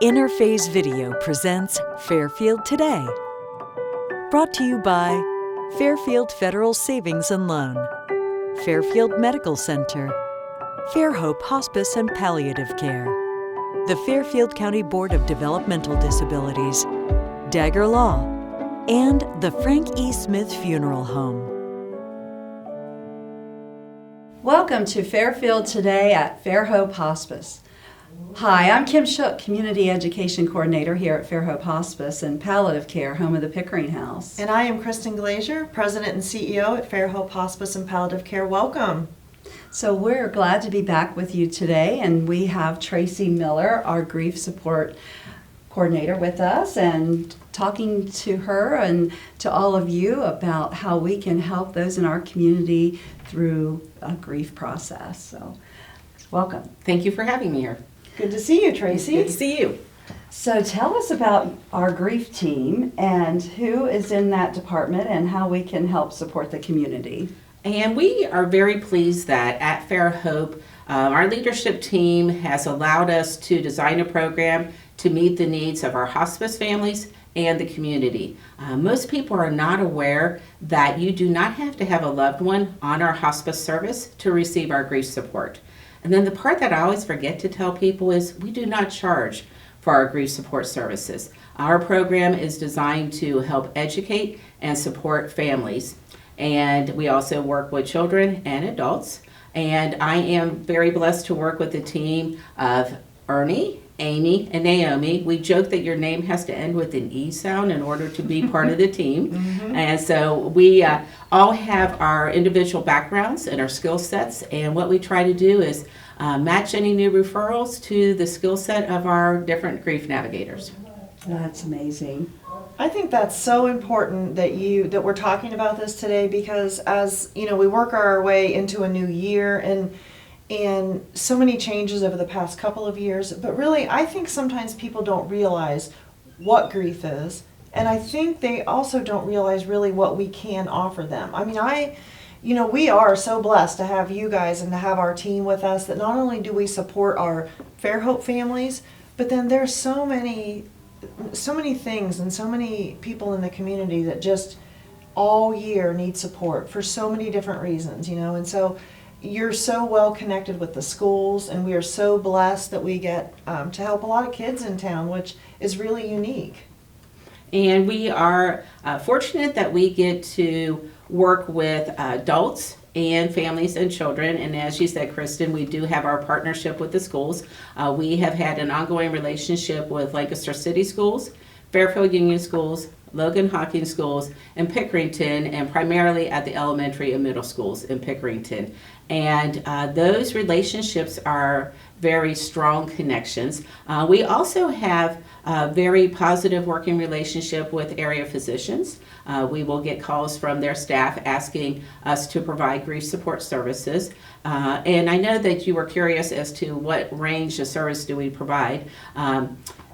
Interphase Video presents Fairfield Today. Brought to you by Fairfield Federal Savings and Loan, Fairfield Medical Center, Fairhope Hospice and Palliative Care, the Fairfield County Board of Developmental Disabilities, Dagger Law, and the Frank E. Smith Funeral Home. Welcome to Fairfield Today at Fairhope Hospice. Hi, I'm Kim Shook, Community Education Coordinator here at Fairhope Hospice and Palliative Care, home of the Pickering House. And I am Kristin Glazier, President and CEO at Fairhope Hospice and Palliative Care. Welcome. So we're glad to be back with you today, and we have Tracey Miller, our Grief Support Coordinator, with us, and talking to her and to all of you about how we can help those in our community through a grief process. So welcome. Thank you for having me here. Good to see you, Tracey. Good to see you. So tell us about our grief team and who is in that department and how we can help support the community. And we are very pleased that at Fairhope, our leadership team has allowed us to design a program to meet the needs of our hospice families and the community. Most people are not aware that you do not have to have a loved one on our hospice service to receive our grief support. And then the part that I always forget to tell people is we do not charge for our grief support services. Our program is designed to help educate and support families. And we also work with children and adults. And I am very blessed to work with the team of Ernie, Amy, and Naomi. We joke that your name has to end with an E sound in order to be part of the team. And so we all have our individual backgrounds and our skill sets, and what we try to do is match any new referrals to the skill set of our different grief navigators. That's amazing. I think that's so important that we're talking about this today, because as you know, we work our way into a new year and so many changes over the past couple of years, but really I think sometimes people don't realize what grief is, and I think they also don't realize really what we can offer them. I mean, we are so blessed to have you guys and to have our team with us, that not only do we support our Fairhope families, but then there's so many things and so many people in the community that just all year need support for so many different reasons, and so you're so well connected with the schools, and we are so blessed that we get to help a lot of kids in town, which is really unique. And we are fortunate that we get to work with adults and families and children. And as you said, Kristin, we do have our partnership with the schools. We have had an ongoing relationship with Lancaster City Schools, Fairfield Union Schools, Logan Hawkins Schools, and Pickerington, and primarily at the elementary and middle schools in Pickerington. And those relationships are very strong connections. We also have a very positive working relationship with area physicians. We will get calls from their staff asking us to provide grief support services. And I know that you were curious as to what range of service do we provide.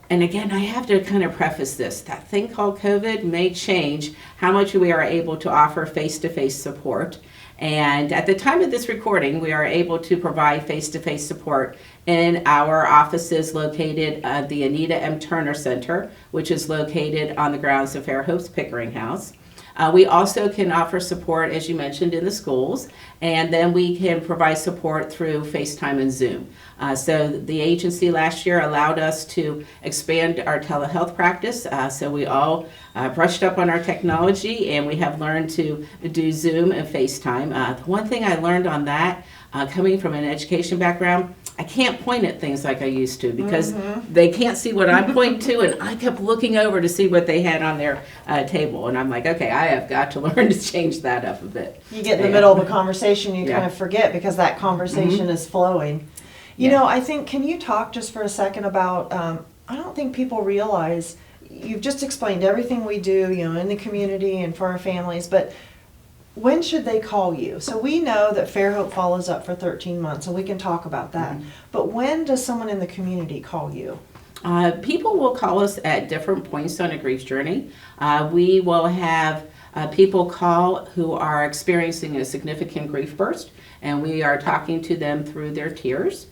And again, I have to kind of preface this. That thing called COVID may change how much we are able to offer face-to-face support. And at the time of this recording, we are able to provide face-to-face support in our offices located at the Anita M. Turner Center, which is located on the grounds of Fairhope's Pickering House. We also can offer support, as you mentioned, in the schools, and then we can provide support through FaceTime and Zoom. So the agency last year allowed us to expand our telehealth practice, so we all brushed up on our technology, and we have learned to do Zoom and FaceTime. The one thing I learned on that, coming from an education background, I can't point at things like I used to, because they can't see what I'm pointing to, and I kept looking over to see what they had on their table, and I'm like, okay, I have got to learn to change that up a bit. You get in the middle of a conversation, you kind of forget, because that conversation is flowing. You know, I think, can you talk just for a second about, I don't think people realize, you've just explained everything we do, in the community and for our families, but when should they call you? So we know that Fairhope follows up for 13 months, and we can talk about that. But when does someone in the community call you? People will call us at different points on a grief journey. We will have people call who are experiencing a significant grief burst, and we are talking to them through their tears.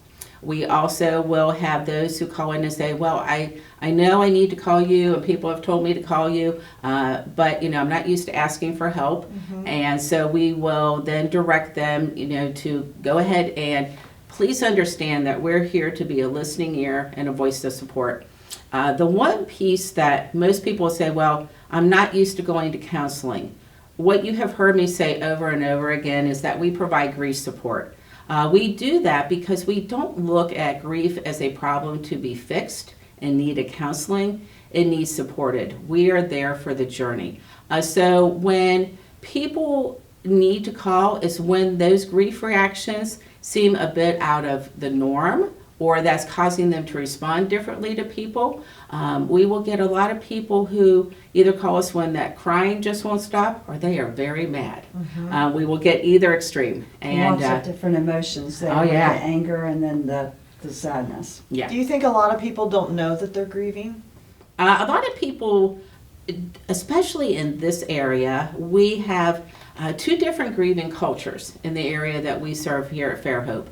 We also will have those who call in and say, well, I know I need to call you and people have told me to call you, but I'm not used to asking for help. And so we will then direct them, to go ahead and please understand that we're here to be a listening ear and a voice of support. The one piece that most people say, well, I'm not used to going to counseling. What you have heard me say over and over again is that we provide grief support. We do that because we don't look at grief as a problem to be fixed and need a counseling. It needs supported. We are there for the journey. So when people need to call is when those grief reactions seem a bit out of the norm, or that's causing them to respond differently to people. We will get a lot of people who either call us when that crying just won't stop or they are very mad. We will get either extreme. And Lots of different emotions there. Oh, yeah. The anger and then the sadness. yeah. Do you think a lot of people don't know that they're grieving? A lot of people, especially in this area, we have two different grieving cultures in the area that we serve here at Fairhope.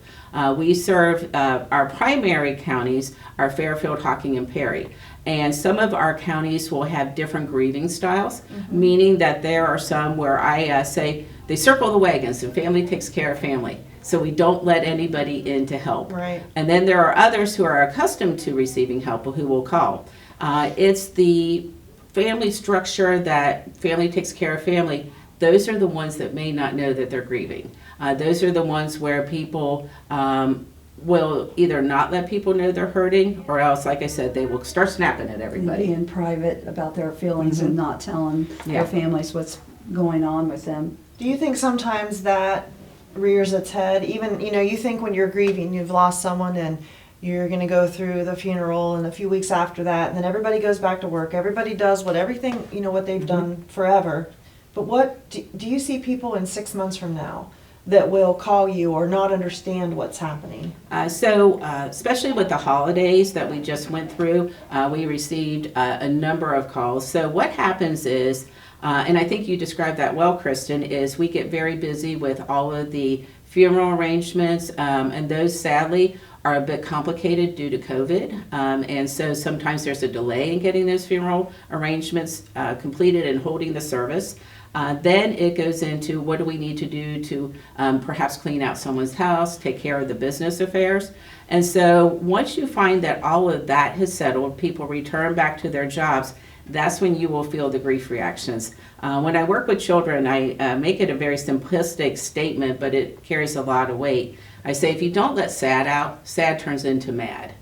We serve our primary counties are Fairfield, Hocking, and Perry. And some of our counties will have different grieving styles, meaning that there are some where I say they circle the wagons and family takes care of family. So we don't let anybody in to help. Right. And then there are others who are accustomed to receiving help who will call. It's the family structure that family takes care of family. Those are the ones that may not know that they're grieving. Those are the ones where people will either not let people know they're hurting, or else, like I said, they will start snapping at everybody. Being private about their feelings and not telling Yeah. their families what's going on with them. Do you think sometimes that rears its head? Even, you think when you're grieving, you've lost someone and you're going to go through the funeral and a few weeks after that, and then everybody goes back to work. Everybody does what they've done forever. But what do you see people in 6 months from now that will call you or not understand what's happening? Especially with the holidays that we just went through, we received a number of calls. So what happens is, and I think you described that well, Kristin, is we get very busy with all of the funeral arrangements, and those sadly are a bit complicated due to COVID. And so sometimes there's a delay in getting those funeral arrangements completed and holding the service. Then it goes into what do we need to do to perhaps clean out someone's house, take care of the business affairs. And so once you find that all of that has settled, people return back to their jobs, that's when you will feel the grief reactions. When I work with children, I make it a very simplistic statement, but it carries a lot of weight. I say if you don't let sad out, sad turns into mad.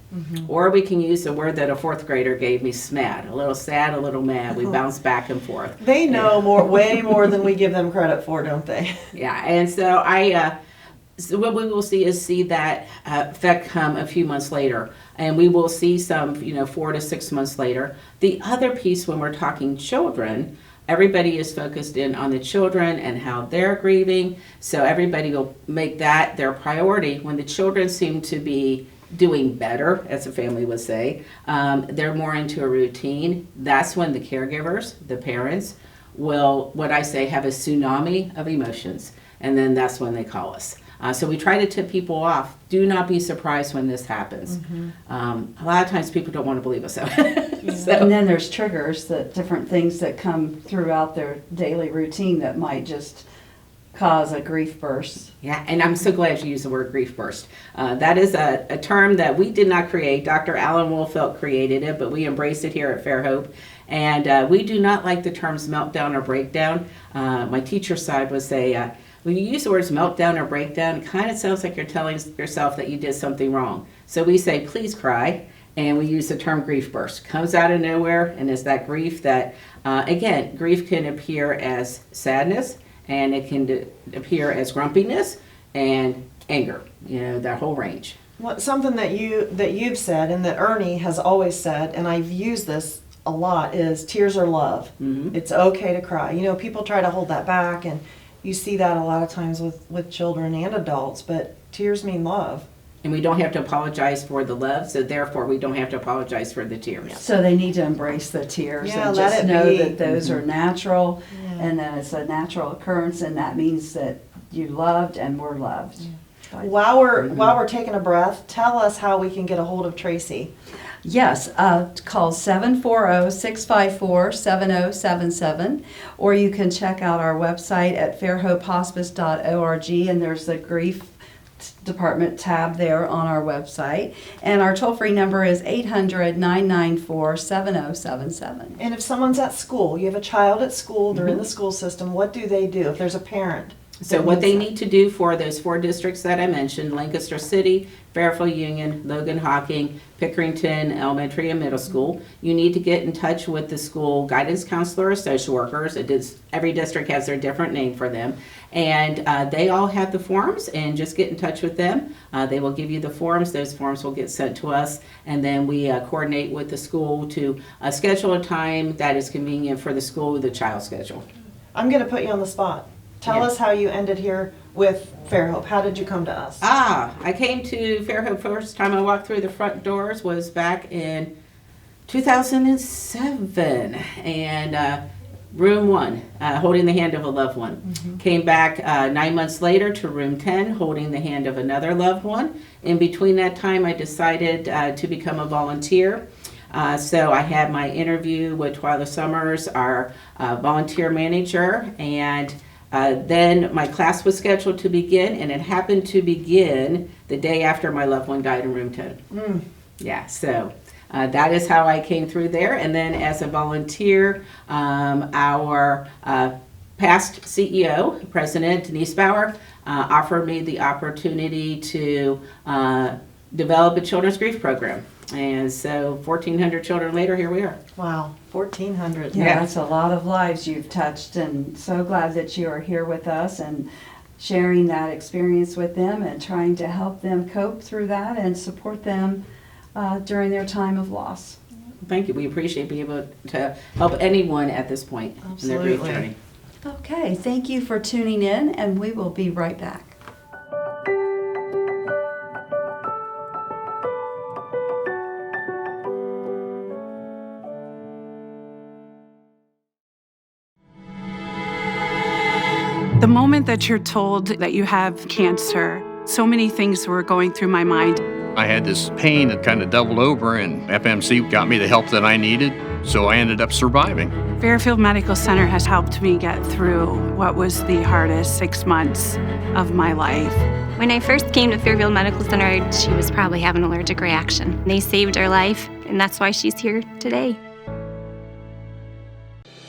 Or we can use the word that a fourth grader gave me, smad. A little sad, a little mad. We bounce back and forth. They know way more than we give them credit for, don't they? Yeah, and so so what we will see that effect come a few months later, and we will see some 4 to 6 months later. The other piece, when we're talking children, everybody is focused in on the children and how they're grieving, so everybody will make that their priority. When the children seem to be doing better, as a family would say, they're more into a routine. That's when the caregivers, the parents, will, what I say, have a tsunami of emotions, and then that's when they call us. So we try to tip people off. Do not be surprised when this happens. A lot of times people don't want to believe us. So. And then there's triggers, that different things that come throughout their daily routine that might just cause a grief burst. Yeah, and I'm so glad you used the word grief burst. That is a term that we did not create. Dr. Alan Wolfelt created it, but we embraced it here at Fairhope. And we do not like the terms meltdown or breakdown. My teacher side would say, when you use the words meltdown or breakdown, it kind of sounds like you're telling yourself that you did something wrong. So we say, please cry, and we use the term grief burst. Comes out of nowhere, and is that grief that, again, grief can appear as sadness, and it can appear as grumpiness and anger, that whole range. Something that you've said and that Ernie has always said, and I've used this a lot, is tears are love. It's okay to cry. People try to hold that back, and you see that a lot of times with children and adults, but tears mean love. And we don't have to apologize for the love, so therefore we don't have to apologize for the tears. So they need to embrace the tears and let just it know be. that those are natural, and that it's a natural occurrence, and that means that you loved and were loved. While we're taking a breath, tell us how we can get a hold of Tracey. Yes, call 740-654-7077, or you can check out our website at fairhopehospice.org, and there's the grief department tab there on our website. And our toll-free number is 800-994-7077. And if someone's at school, you have a child at school, they're in the school system, what do they do if there's a parent? So what they need to do for those 4 districts that I mentioned, Lancaster City, Fairfield Union, Logan Hocking, Pickerington Elementary and Middle School, you need to get in touch with the school guidance counselor or social workers. Every district has their different name for them. And they all have the forms, and just get in touch with them. They will give you the forms. Those forms will get sent to us, and then we coordinate with the school to schedule a time that is convenient for the school with the child schedule. I'm going to put you on the spot. Tell us how you ended here with Fairhope. How did you come to us? I came to Fairhope first time I walked through the front doors was back in 2007, and room 1, holding the hand of a loved one. Mm-hmm. Came back 9 months later to room 10, holding the hand of another loved one. In between that time, I decided to become a volunteer. So I had my interview with Twyla Summers, our volunteer manager, and then my class was scheduled to begin, and it happened to begin the day after my loved one died in room 10. Yeah, so that is how I came through there. And then as a volunteer, our past CEO, President Denise Bauer, offered me the opportunity to develop a children's grief program. And so 1,400 children later, here we are. Wow, 1,400. Yeah, that's a lot of lives you've touched, and so glad that you are here with us and sharing that experience with them and trying to help them cope through that and support them during their time of loss. Thank you. We appreciate being able to help anyone at this point in their grief journey. Okay, thank you for tuning in, and we will be right back. The moment that you're told that you have cancer, so many things were going through my mind. I had this pain that kind of doubled over, and FMC got me the help that I needed, so I ended up surviving. Fairfield Medical Center has helped me get through what was the hardest 6 months of my life. When I first came to Fairfield Medical Center, she was probably having an allergic reaction. They saved her life, and that's why she's here today.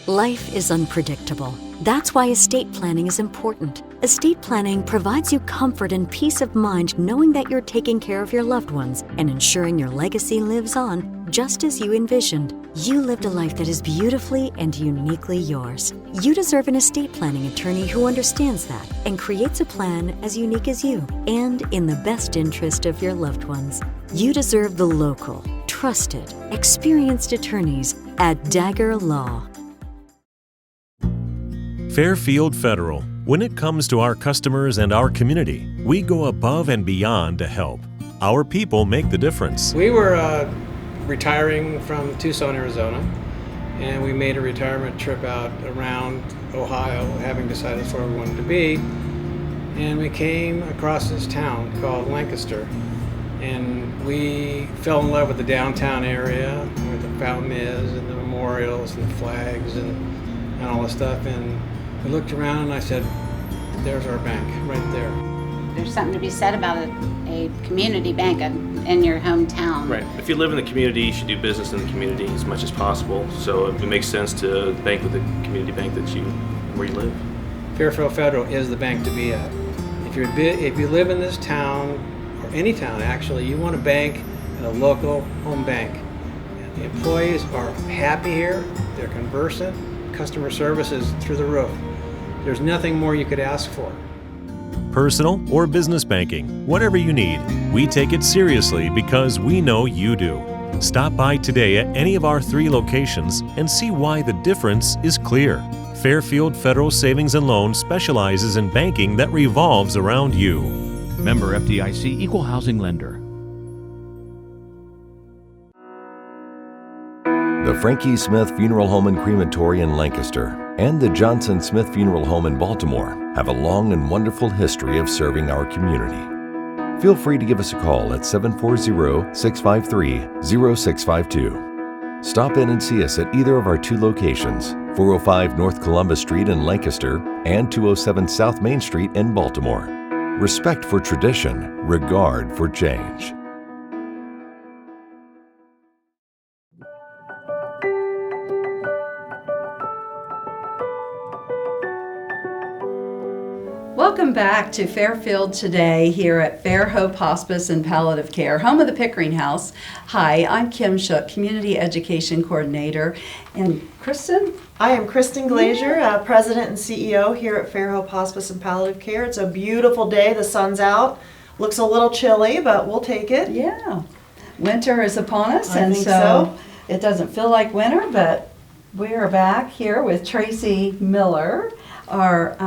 Life is unpredictable. That's why estate planning is important. Estate planning provides you comfort and peace of mind knowing that you're taking care of your loved ones and ensuring your legacy lives on just as you envisioned. You lived a life that is beautifully and uniquely yours. You deserve an estate planning attorney who understands that and creates a plan as unique as you and in the best interest of your loved ones. You deserve the local, trusted, experienced attorneys at Dagger Law. Fairfield Federal. When it comes to our customers and our community, we go above and beyond to help. Our people make the difference. We were retiring from Tucson, Arizona, and we made a retirement trip out around Ohio, having decided that's where we wanted to be. And we came across this town called Lancaster, and we fell in love with the downtown area, where the fountain is, and the memorials, and the flags, and all this stuff. And we looked around and I said, there's our bank right there. There's something to be said about a community bank in your hometown. Right. If you live in the community, you should do business in the community as much as possible. So it makes sense to bank with the community bank where you live. Fairfield Federal is the bank to be at. If you live in this town, or any town actually, you want to bank at a local home bank. And the employees are happy here, they're conversant, customer service is through the roof. There's nothing more you could ask for. Personal or business banking, whatever you need, we take it seriously because we know you do. Stop by today at any of our 3 locations and see why the difference is clear. Fairfield Federal Savings and Loan specializes in banking that revolves around you. Member FDIC Equal Housing Lender. The Frankie Smith Funeral Home and Crematory in Lancaster and the Johnson Smith Funeral Home in Baltimore have a long and wonderful history of serving our community. Feel free to give us a call at 740-653-0652. Stop in and see us at either of our 2 locations, 405 North Columbus Street in Lancaster and 207 South Main Street in Baltimore. Respect for tradition, regard for change. Welcome back to Fairfield Today here at Fairhope Hospice and Palliative Care, home of the Pickering House. Hi, I'm Kim Shook, Community Education Coordinator. And Kristin? I am Kristin Glazier, President and CEO here at Fairhope Hospice and Palliative Care. It's a beautiful day. The sun's out. Looks a little chilly, but we'll take it. Yeah. Winter is upon us, I and think so it doesn't feel like winter, but we are back here with Tracey Miller, our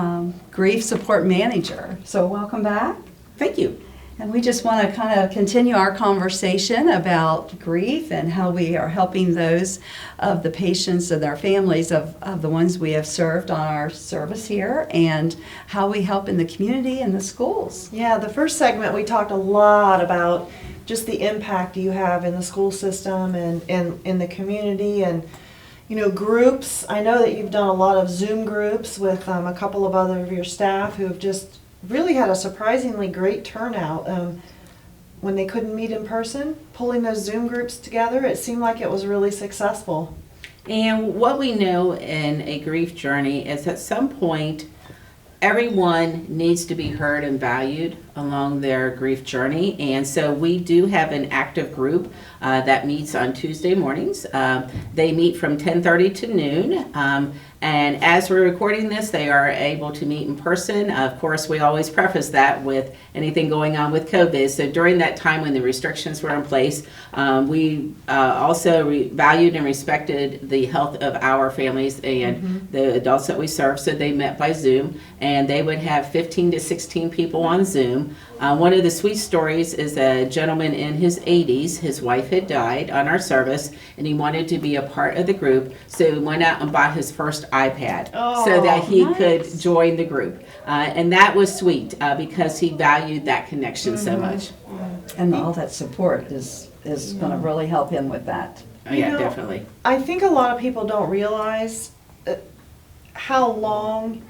grief support manager. So welcome back. Thank you. And we just want to kind of continue our conversation about grief and how we are helping those of the patients and their families of the ones we have served on our service here, and how we help in the community and the schools. Yeah, the first segment we talked a lot about just the impact you have in the school system and in the community, and groups. I know that you've done a lot of Zoom groups with a couple of other of your staff who have just really had a surprisingly great turnout. When they couldn't meet in person, pulling those Zoom groups together, it seemed like it was really successful. And what we know in a grief journey is at some point, everyone needs to be heard and valued along their grief journey. And so we do have an active group that meets on Tuesday mornings. They meet from 10:30 to noon. And as we're recording this, they are able to meet in person. Of course, we always preface that with anything going on with COVID. So during that time when the restrictions were in place, we also valued and respected the health of our families and the adults that we serve. So they met by Zoom, and they would have 15 to 16 people on Zoom. One of the sweet stories is a gentleman in his 80s. His wife had died on our service, and he wanted to be a part of the group. So he went out and bought his first iPad so that he could join the group. And that was sweet because he valued that connection so much. And all that support is going to really help him with that. Yeah, definitely. I think a lot of people don't realize how long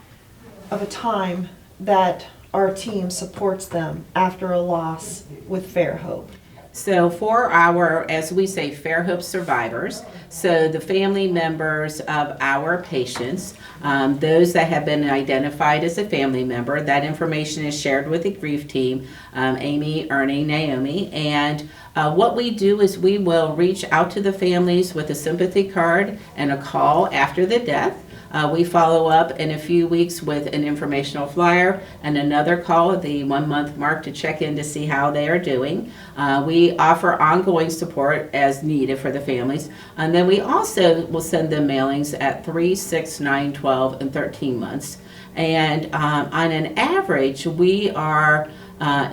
of a time that our team supports them after a loss with Fairhope. So for our, as we say, Fairhope survivors, so the family members of our patients, those that have been identified as a family member, that information is shared with the grief team, Amy, Ernie, Naomi, and what we do is we will reach out to the families with a sympathy card and a call after the death. We follow up in a few weeks with an informational flyer and another call at the 1 month mark to check in to see how they are doing. We offer ongoing support as needed for the families. And then we also will send them mailings at 3, 6, 9, 12, and 13 months. And on an average, we are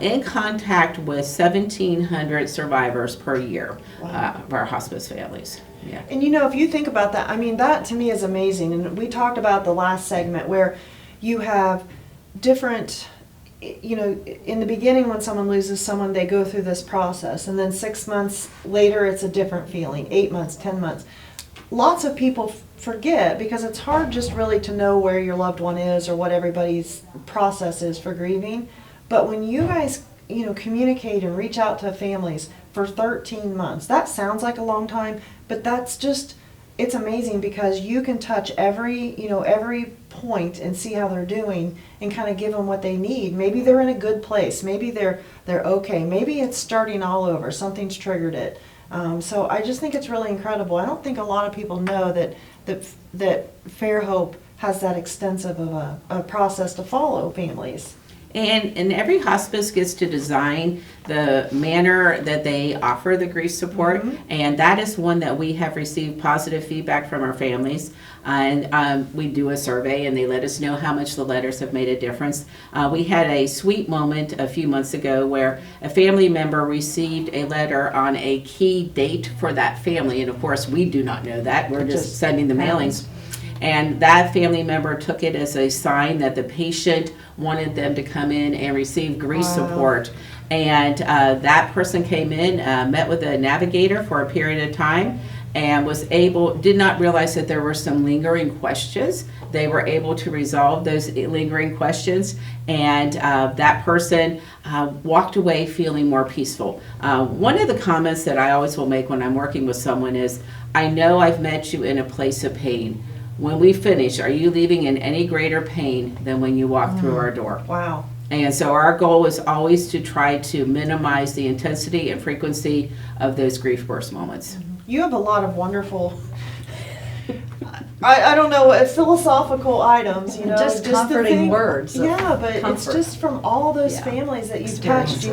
in contact with 1,700 survivors per year of our hospice families. Yeah. And if you think about that, I mean, that to me is amazing. And we talked about the last segment where you have different, in the beginning when someone loses someone, they go through this process. And then 6 months later, it's a different feeling, 8 months, 10 months. Lots of people forget because it's hard just really to know where your loved one is or what everybody's process is for grieving. But when you guys, communicate and reach out to families for 13 months, that sounds like a long time, but that's just, it's amazing because you can touch every point and see how they're doing and kind of give them what they need. Maybe they're in a good place. Maybe they're okay. Maybe it's starting all over. Something's triggered it. So I just think it's really incredible. I don't think a lot of people know that Fairhope has that extensive of a process to follow families. And every hospice gets to design the manner that they offer the grief support, and that is one that we have received positive feedback from our families. And we do a survey, and they let us know how much the letters have made a difference. We had a sweet moment a few months ago where a family member received a letter on a key date for that family, and of course we do not know that. We're just sending the mailings. And that family member took it as a sign that the patient wanted them to come in and receive grief support. And that person came in, met with a navigator for a period of time, and did not realize that there were some lingering questions. They were able to resolve those lingering questions, and that person walked away feeling more peaceful. One of the comments that I always will make when I'm working with someone is, I know I've met you in a place of pain. When we finish, are you leaving in any greater pain than when you walked through our door? Wow. And so our goal is always to try to minimize the intensity and frequency of those grief burst moments. You have a lot of wonderful, I don't know, philosophical items, you know. Just comforting words. Yeah, but comfort. It's just from all those families that you've touched.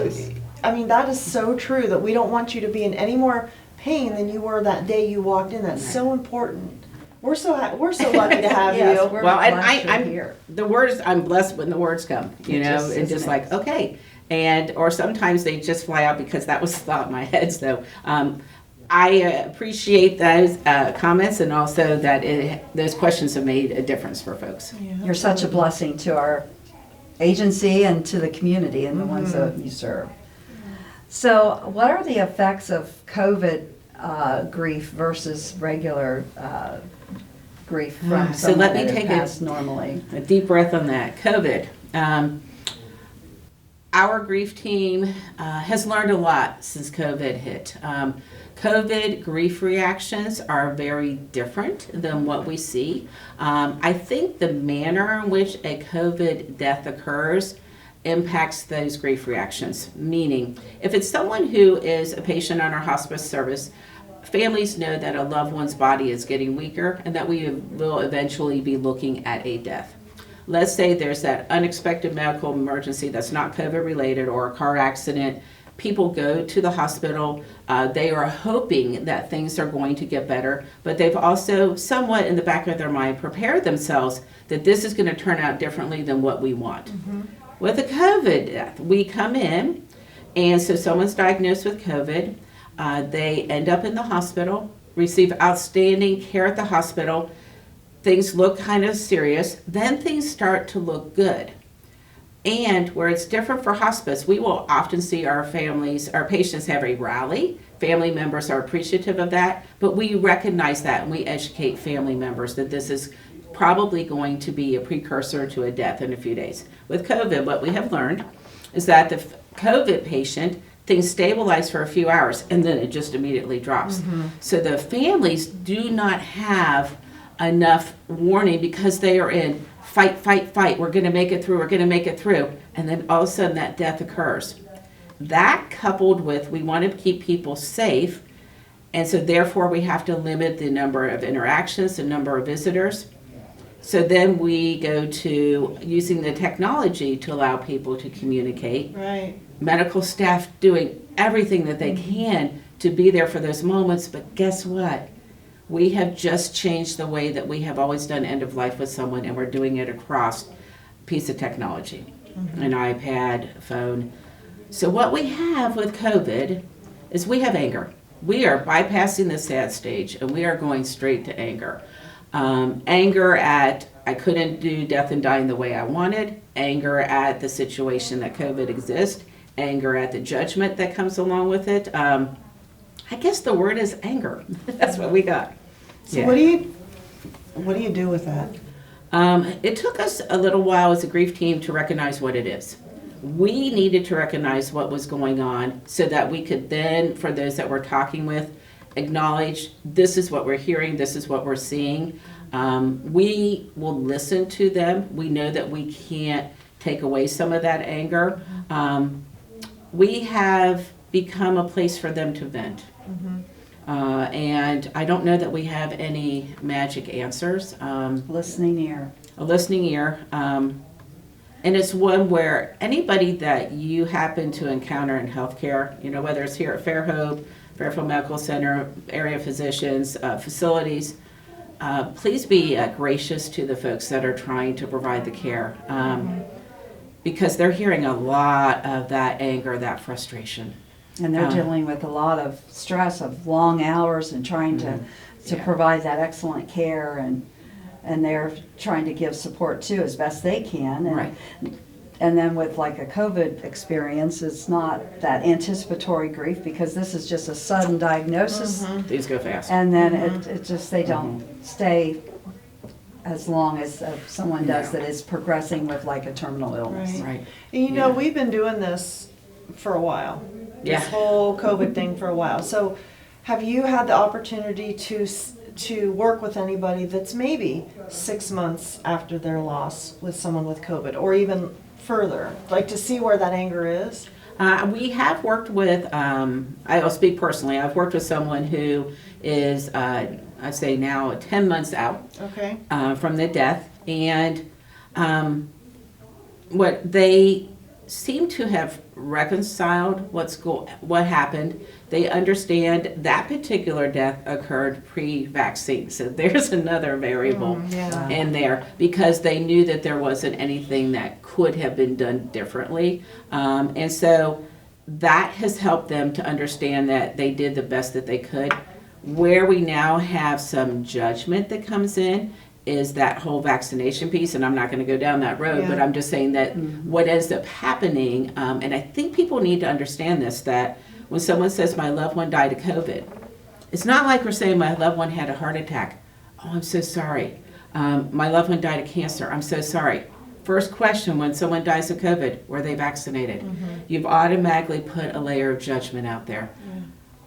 I mean, that is so true, that we don't want you to be in any more pain than you were that day you walked in. That's so important. We're so lucky to have Yes, you. we're Well, and glad you're I'm here. the words. I'm blessed when the words come, you know, just and is just nice. like okay, or sometimes they just fly out because that was the thought in my head. So I appreciate those comments, and also that those questions have made a difference for folks. You're such a blessing to our agency and to the community and the ones that you serve. So, what are the effects of COVID grief versus regular grief from So someone let me that take passed normally? a deep breath on that. COVID. Our grief team has learned a lot since COVID hit. COVID grief reactions are very different than what we see. I think the manner in which a COVID death occurs impacts those grief reactions. Meaning, if it's someone who is a patient on our hospice service, families know that a loved one's body is getting weaker and that we will eventually be looking at a death. Let's say there's that unexpected medical emergency that's not COVID related or a car accident. People go to the hospital. They are hoping that things are going to get better, but they've also somewhat in the back of their mind prepared themselves that this is going to turn out differently than what we want. With a COVID death, we come in, and so someone's diagnosed with COVID. They end up in the hospital, receive outstanding care at the hospital. Things look kind of serious. Then things start to look good. And where it's different for hospice, we will often see our patients have a rally. Family members are appreciative of that, but we recognize that and we educate family members that this is probably going to be a precursor to a death in a few days. With COVID, what we have learned is that the COVID patient, things stabilize for a few hours and then it just immediately drops. So the families do not have enough warning because they are in fight, fight, fight. We're going to make it through. We're going to make it through. And then all of a sudden that death occurs. That coupled with we want to keep people safe, and so therefore we have to limit the number of interactions, the number of visitors. So then we go to using the technology to allow people to communicate. Right. Medical staff doing everything that they can to be there for those moments, but guess what? We have just changed the way that we have always done end of life with someone, and we're doing it across a piece of technology, an iPad, phone. So what we have with COVID is we have anger. We are bypassing the sad stage, and we are going straight to anger. Anger at I couldn't do death and dying the way I wanted, anger at the situation that COVID exists, anger at the judgment that comes along with it. I guess the word is anger. That's what we got. So what do you do with that? It took us a little while as a grief team to recognize what it is. We needed to recognize what was going on so that we could then, for those that we're talking with, acknowledge this is what we're hearing, this is what we're seeing. We will listen to them. We know that we can't take away some of that anger. We have become a place for them to vent. And I don't know that we have any magic answers. Listening ear. A listening ear. And it's one where anybody that you happen to encounter in healthcare, you know, whether it's here at Fairhope, Fairfield Medical Center, area physicians, facilities, please be gracious to the folks that are trying to provide the care. Because they're hearing a lot of that anger, that frustration. And they're dealing with a lot of stress of long hours and trying to provide that excellent care, and they're trying to give support too as best they can. And And then with like a COVID experience, it's not that anticipatory grief because this is just a sudden diagnosis. These go fast. And then it just, they don't stay as long as someone does that is progressing with like a terminal illness. Right. And you know, we've been doing this for a while. Yeah. This whole COVID thing for a while. So have you had the opportunity to work with anybody that's maybe 6 months after their loss with someone with COVID, or even further, like to see where that anger is? We have worked with, I'll speak personally, I've worked with someone who is, I'd say now 10 months out from the death, and what they seem to have reconciled what happened. They understand that particular death occurred pre-vaccine, so there's another variable in there, because they knew that there wasn't anything that could have been done differently, and so that has helped them to understand that they did the best that they could. Where we now have some judgment that comes in is that whole vaccination piece, and I'm not going to go down that road, but I'm just saying that what ends up happening, and I think people need to understand this, that when someone says my loved one died of COVID, it's not like we're saying my loved one had a heart attack. Oh, I'm so sorry. My loved one died of cancer. I'm so sorry. First question when someone dies of COVID, were they vaccinated? You've automatically put a layer of judgment out there.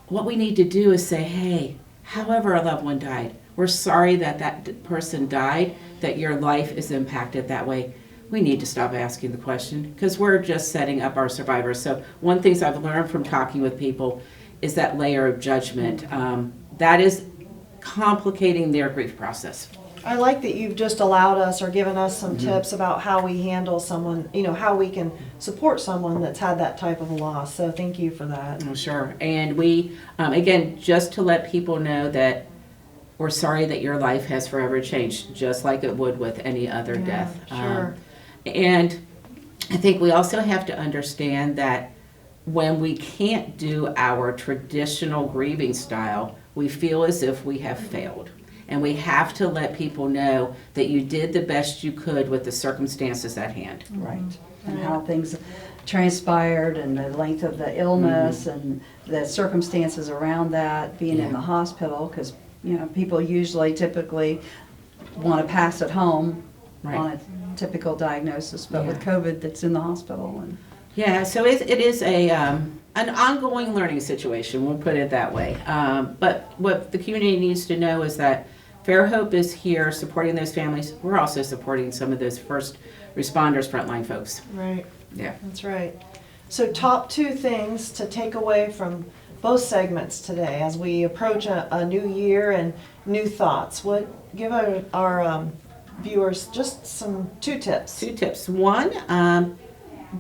What we need to do is say, hey, however a loved one died, we're sorry that that person died, that your life is impacted that way. We need to stop asking the question, because we're just setting up our survivors. So one thing I've learned from talking with people is that layer of judgment. That is complicating their grief process. I like that you've just allowed us or given us some tips about how we handle someone, you know, how we can support someone that's had that type of a loss. So thank you for that. Oh, sure. And we, again, just to let people know that we're sorry that your life has forever changed, just like it would with any other death. Sure. And I think we also have to understand that when we can't do our traditional grieving style, we feel as if we have failed. And we have to let people know that you did the best you could with the circumstances at hand. Right. And how things transpired and the length of the illness and the circumstances around that, being in the hospital, because you know, people typically want to pass it home on a typical diagnosis, but with COVID, that's in the hospital. And so it is an ongoing learning situation, we'll put it that way. But what the community needs to know is that Fairhope is here supporting those families. We're also supporting some of those first responders, frontline folks. Right. Yeah. That's right. So top 2 things to take away from both segments today as we approach a new year and new thoughts. Give our viewers just some 2 tips. 2 tips. One,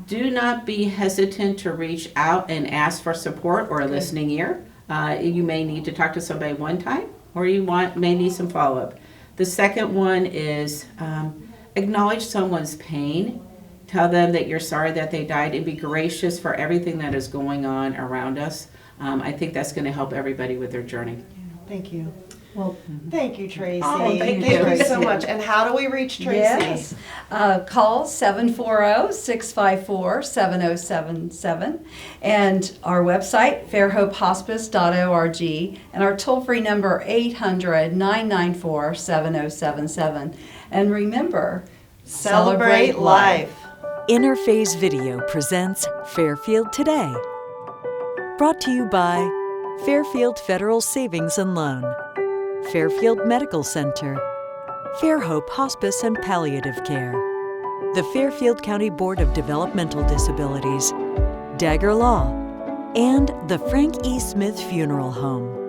do not be hesitant to reach out and ask for support or a listening ear. You may need to talk to somebody one time, or you may need some follow-up. The second one is acknowledge someone's pain. Tell them that you're sorry that they died, and be gracious for everything that is going on around us. I think that's going to help everybody with their journey. Thank you. Well, thank you, Tracey. Oh, thank you so much. And how do we reach Tracey? Yes. Call 740-654-7077 and our website, fairhopehospice.org, and our toll-free number, 800-994-7077. And remember, celebrate life. Interphase Video presents Fairfield Today. Brought to you by Fairfield Federal Savings and Loan, Fairfield Medical Center, Fairhope Hospice and Palliative Care, the Fairfield County Board of Developmental Disabilities, Dagger Law, and the Frank E. Smith Funeral Home.